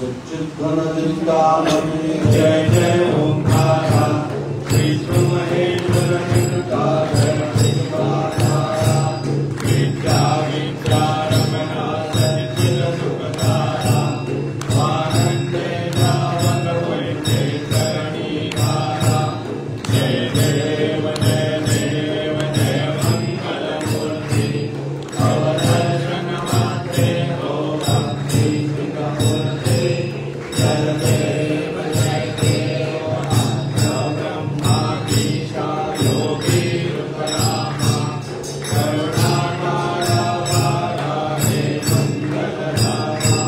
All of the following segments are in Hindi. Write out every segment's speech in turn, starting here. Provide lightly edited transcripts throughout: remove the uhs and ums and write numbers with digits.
सच्चिदानंदामणि जय जय ओंकारा विष्णु महेश्वर नित्यानंद शिवाधारा विद्या विद्यारमणा सच्चिद सुखधारा आनंदे नामक वैद्य करणीधारा जय देव जय देव जय मंगल मूर्ति अवदर्शन मात्रे हो भक्ति मूर्ति जय देव जय देव ब्रह्माधीशा योगी रूपरामा करुणाकारा वाराहे मंगलरामा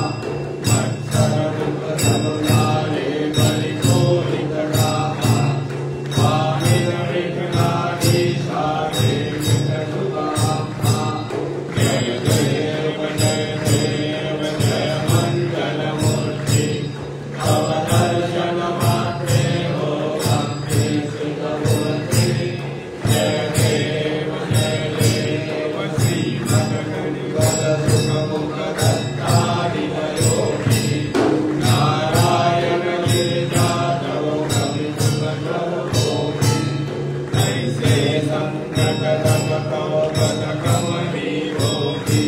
मत्सर रूप सबलारे बलिकोलितरामा वाहिर विघ्नाधीशा विघ्नसुधामा जय देव जय देव जय मंगल मूर्ति अवदर्शन मात्रे हो भक्ति सुख मूर्ति जय देव श्रीमद्गणिपद सुख मुख दत्तादिलयोगी नारायण गिरिजातव कवि सुखभोगी ऐसे संकट दग कव पद कमली होगी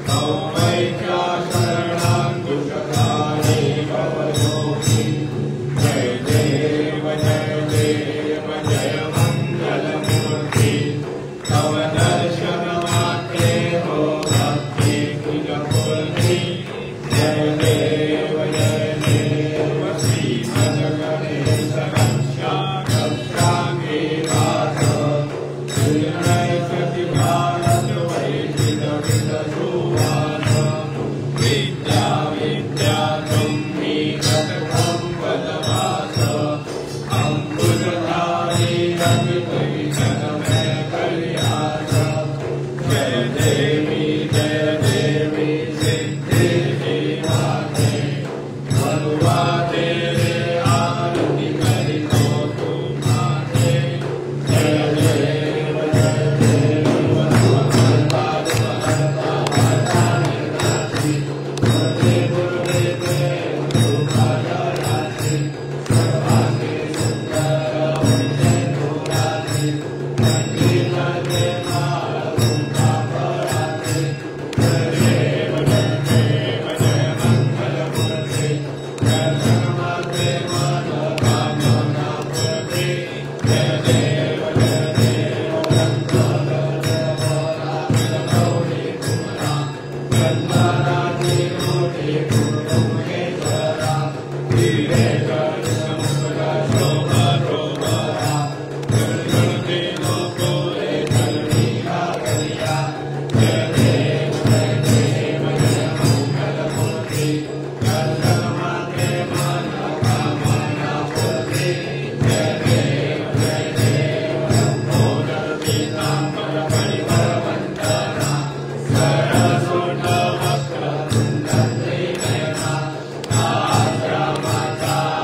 सौमैत्या शरणाङ्कुशधारी भवयोगी जय देव जय देव जय मंगल मूर्ति तव दर्शन मात्रे हो भक्ति कुज मूर्ति जय देव श्रीमद्गणेश रक्षा रक्षांगे वास निर्णय सति भारत वैदिक विद सुवास विद्या विद्या तुम्ही गतकं पदवास अंकुशधारी रविभूषण में कल्यास जय देवी सिद्धि देवाते मनुआ तेरे आरती करी तो तुम्हारे जय देव भगवान निर्दासी गुरुदेव गुरुदेव राशि सर्वांगे सुंदर विजय राशि मंदिर के माल उनका पराशि जय देव जय मंगल मूर्ति दर्शन मात्रे मन कामना पूर्ति जय देव गौरी कुमरा गंधाराजी मूर्ति गुरु महेश्वरा धीरे समुद्र शोभा रोबरा गण देनो कोरे करुणीला करिया जय देव जय मंगल मूर्ति दर्शन मात्रे मन कामना पूर्ति जय देव मोदर पीतांबर परिवर वंदना सरस्वत वक्र कुंडली नयना आश्रमचारी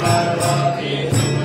Parvati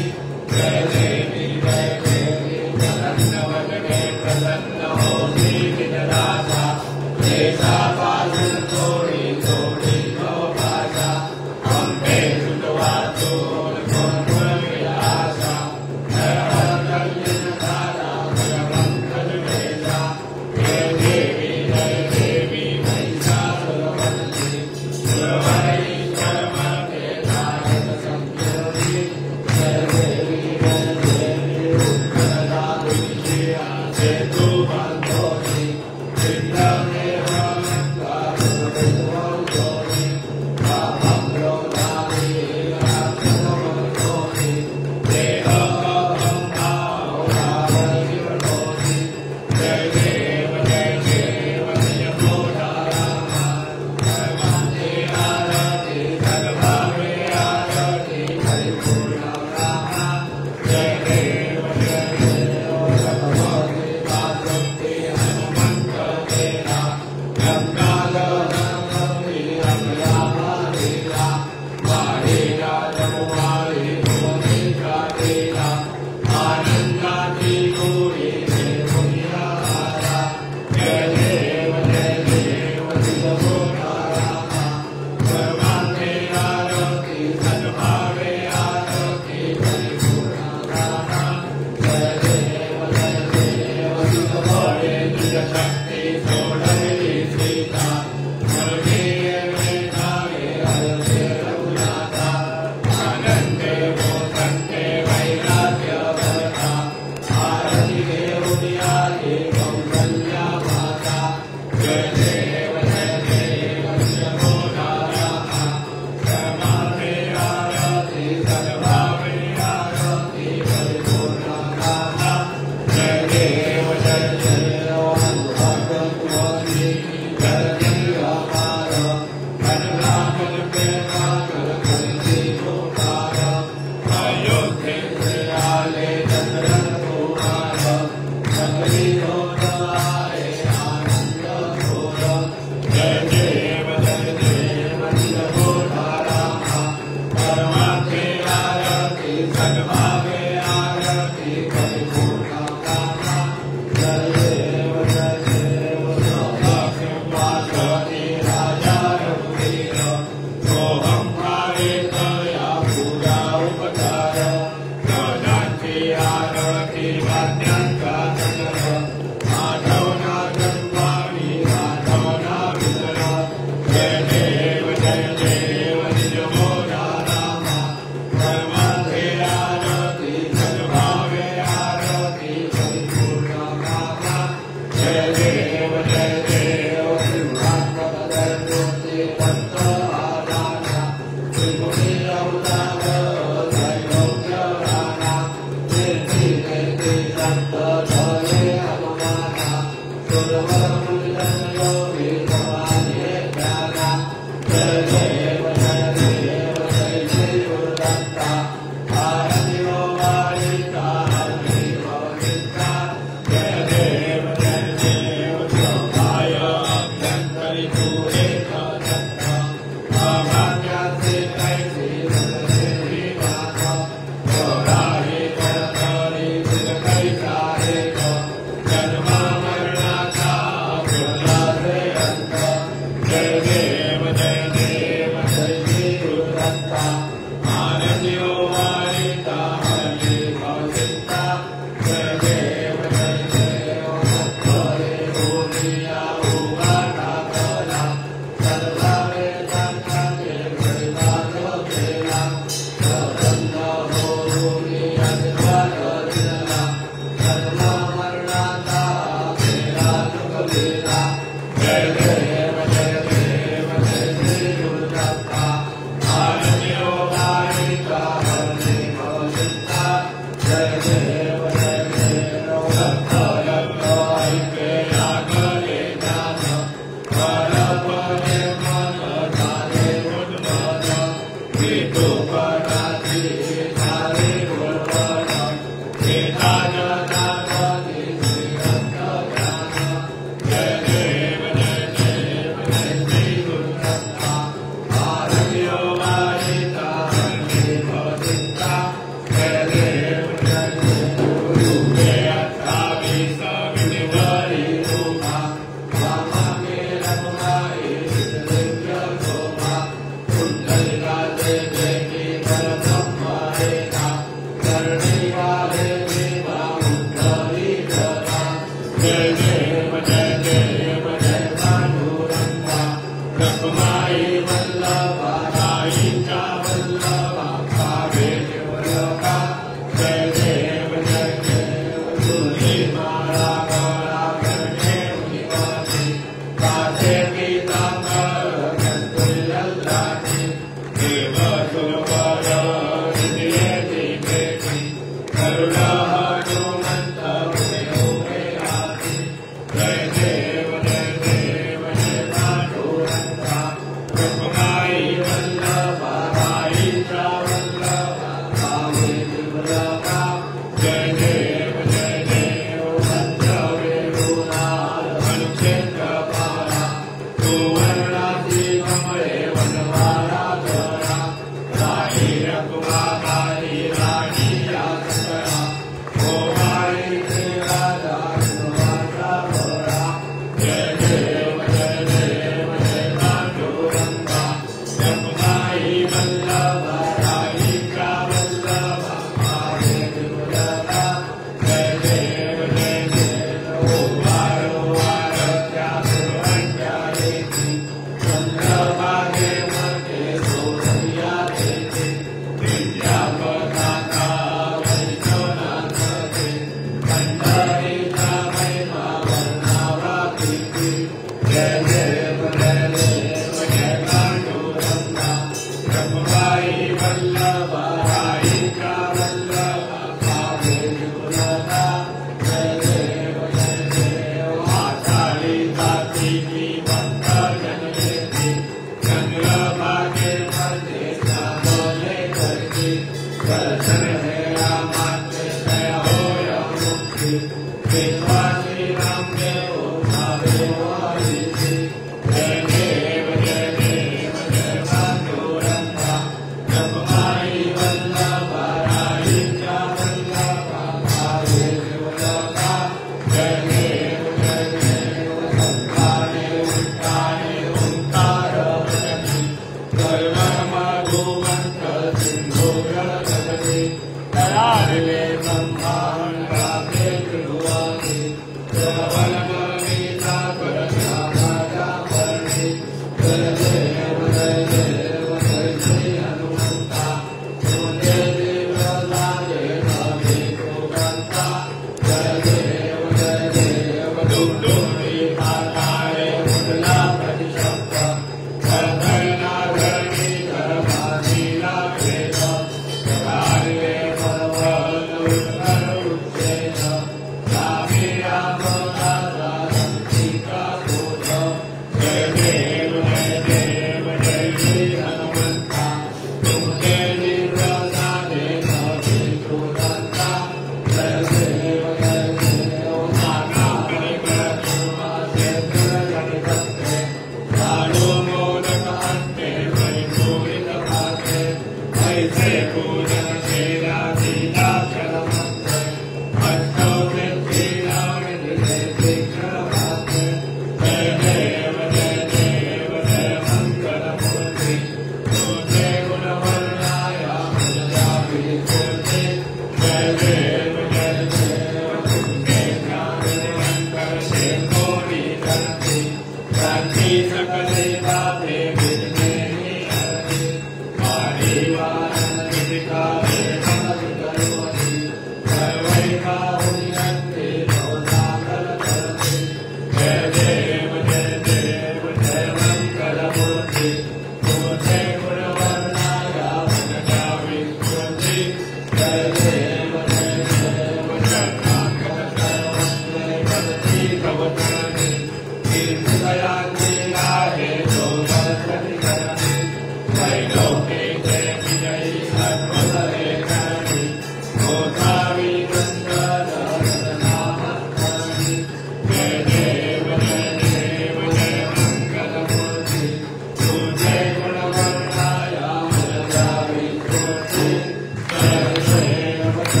Jai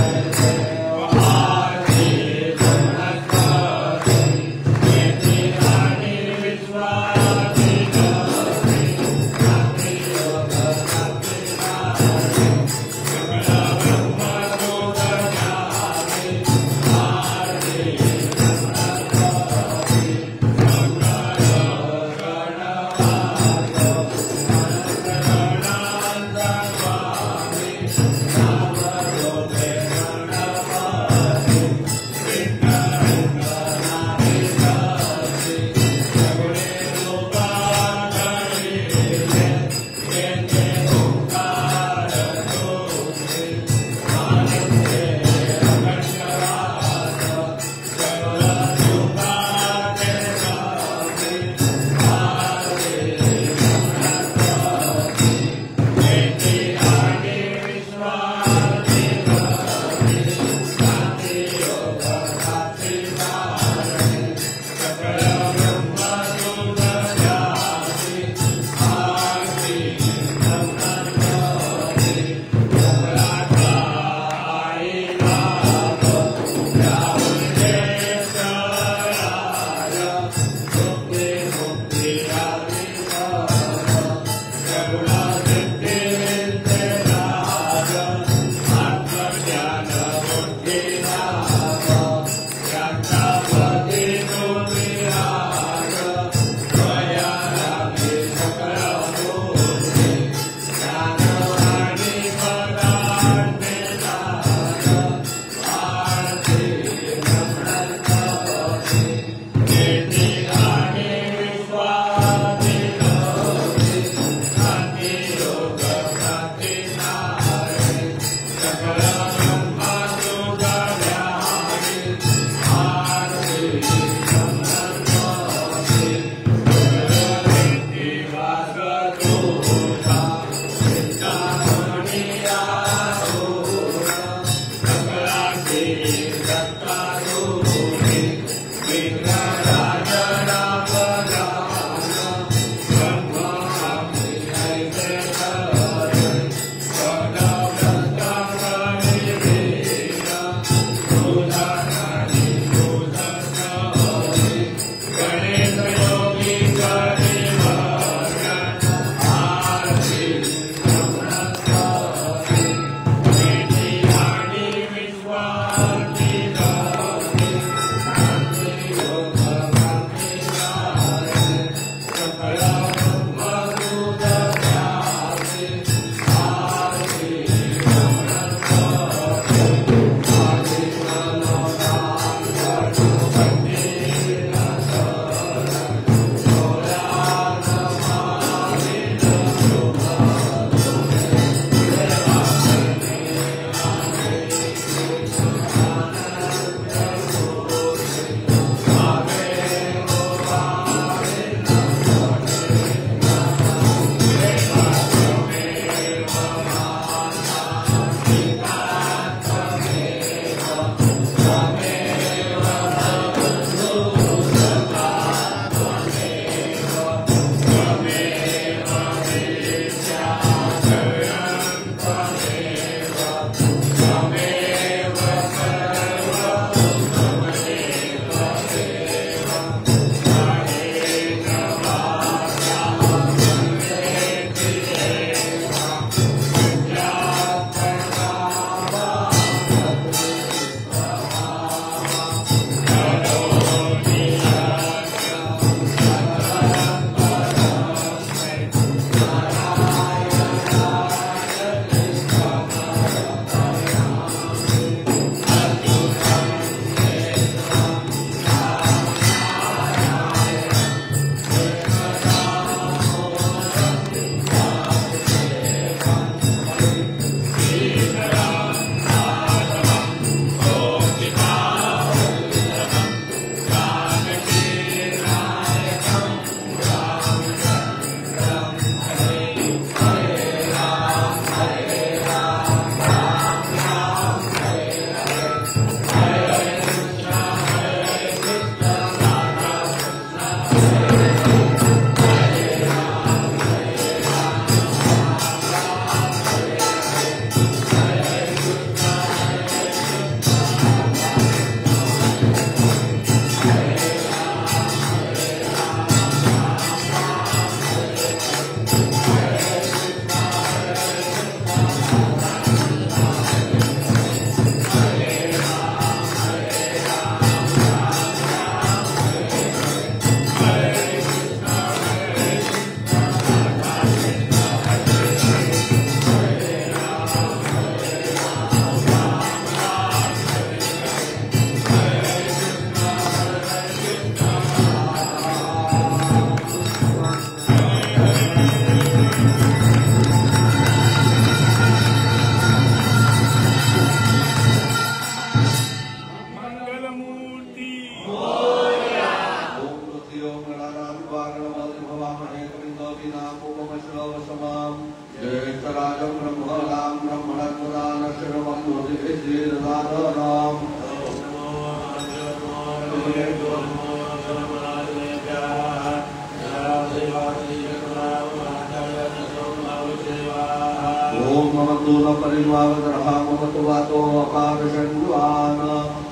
परिवावतरहामवतुवातो अपारषण्वान्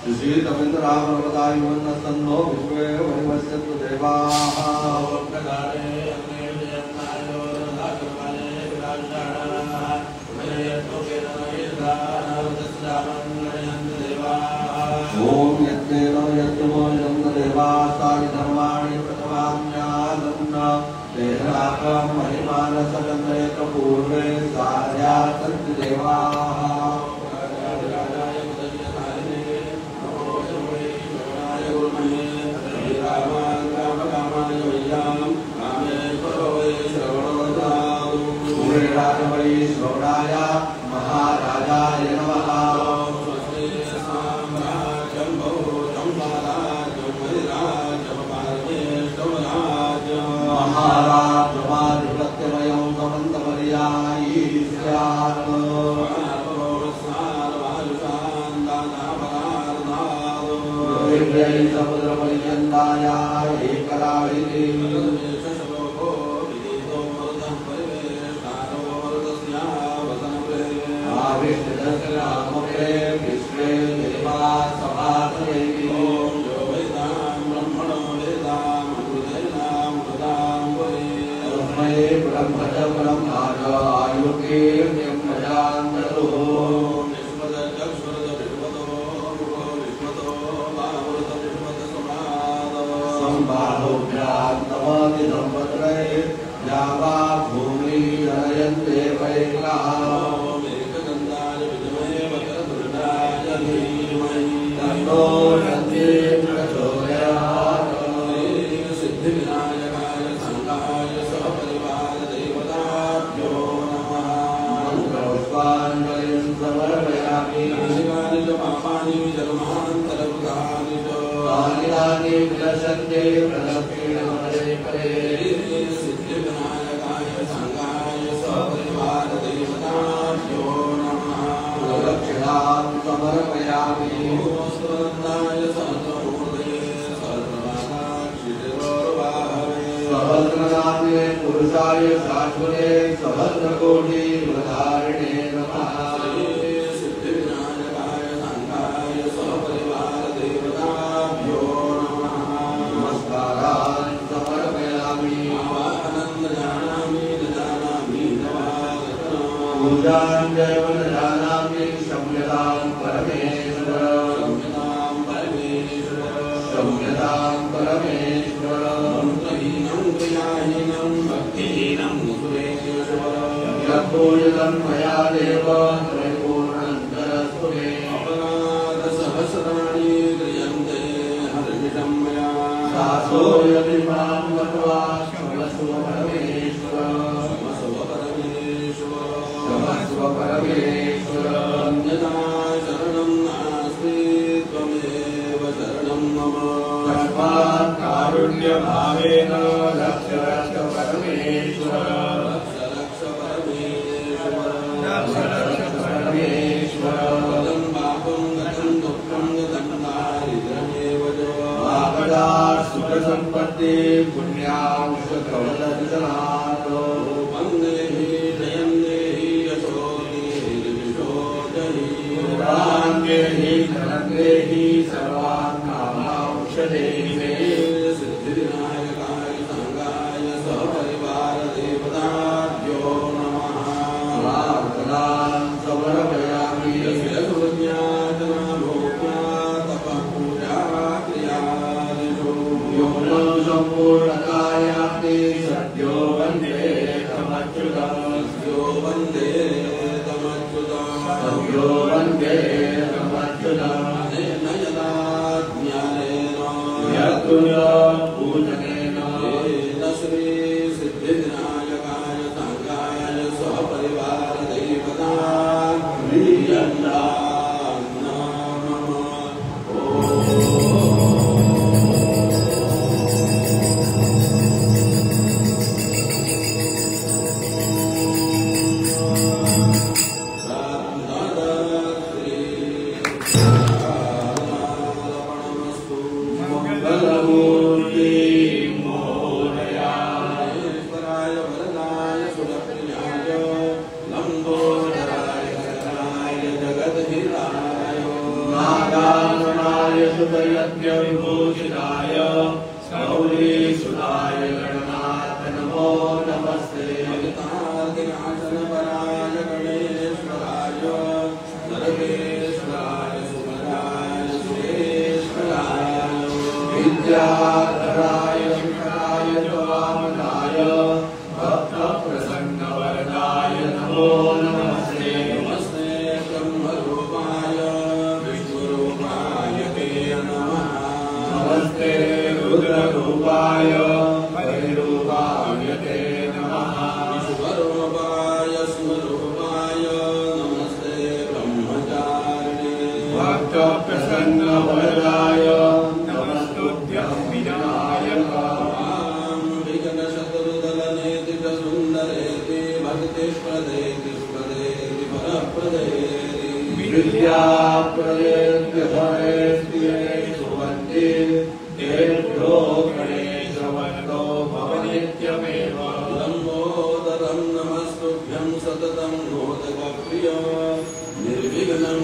सुशीतमिन्द्रावरवदायुवन्नस्तन्नो विश्वे वरिवस्यन्तु देवाः ओम यत्नेन यत्तमो यन्देवासानि धर्माणि प्रथमान्यादन्न देहराकं महिमानसकन्दयकपूर्वे सार्यासन्ति देवाः श्रवणाय महाराजाय नमः महाराजमाधिपत्यमयं समन्तपर्यायी स्यात् समुद्रपर्यन्ताय एकराळिनी आविष्टदर्शनामके विश्वे देवा सभासयेति तस्मै ब्रह्मज ब्रह्माज आयुर्कीर्तिं प्रजान्ततुः संबाहुभ्यान्तमति सम्पत्रे यावा भूमि जनयन्ते वैक्लाः तन्नो नन्दे प्रचोदयात् सिद्धिविनायकाय संगाय सहपरिवार देवताभ्यो नमः मन्त्रपुष्पाञ्जलिं समर्पयामि नासिकानि च पापानि जन्मान्तरभूतानि च कालिदानि विलसन्ते प्रदक्षिणमले परे सिद्धिविनायकाय संगाय सहपरिवार देवताभ्यो नमः प्रदक्षिणां समर्पयामि सहस्रनाम्ये पुरुषाय शाश्वते सहस्रकोटि वधारिणे नमः सिद्धिविनायकाय संगाय सहपरिवार देवताभ्यो नमः नमस्कारान् समर्पयामि आवाहनं जानामि न जानामि पूजां दैव न जानामि क्षम्यतां परमेश्वर क्षम्यतां परमेश्वर मंत्रहीनं क्रियाहीनं भक्तिहीनं सुरेश्वर यत्पूजितं मया देव त्रैपूर्णन्तरस्तु मे अपराधसहस्राणि क्रियन्ते हर्षितं मया सासो यदि मां गत्वा क्षमस्व परमेश्वर क्षमस्व परमेश्वर अन्यथा शरणं नास्ति त्वमेव शरणं मम तस्मात् कारुण्यभावेन रक्ष रक्ष परमेश्वर रक्ष परमेश्वर पदं पापं गतं दुःखं गतं दारिद्र्यमेव च आपदा सुखसम्पत्ति पुण्यांश कवलदर्शनात् वन्देहि जयं देहि यशो देहि धनं देहि सर्वान् कामांशदेहि मे सिद्धिविनायकाय संगाय सहपरिवार देवताभ्यो नमः प्रार्थनां समर्पयामि यज्ञार्चना भोग्या तपः पूजा क्रियादिषु योगं सम्पूर्णकायाति सद्यो वन्दे तमच्युतं सद्यो वन्दे तमच्युतं सद्यो वन्दे तमच्युतं अनेन यदा ज्ञानेन पूजनेन श्री सिद्धिविनायकाय संगाय सहपरिवार देवता मंगलमूर्ति अमृतयज्ञविभूषिताय गौरीसुताय गणनाथ नमो नमस्ते विनाशनपराय गणेश्वराय सर्वेश्वराय सुभद्राय सुरेश्वराय विद्याधराय शंकराय च वामनाय भक्तप्रसन्नवरदाय नमो नमस्ते नमस्ते ब्रह्मरूपाय विष्णुरूपाय ते नमः नमस्ते रुद्ररूपाय हरिरूपाय ते नमः स्वरूपाय स्वरूपाय नमस्ते ब्रह्मचारिणे भक्तप्रसन्नवरदाय नमस्तुभ्यं विनायक विघ्नशत्रुदलनेति च सुन्दरेति भक्तिप्रदेति सुखदेति वरप्रदेति विद्याप्रदेति धनेति सुवन्ति तेभ्यो गणेशवन्दो भवनित्यमेव लम्बोदरं नमस्तुभ्यं सततं मोदकप्रिय निर्विघ्नं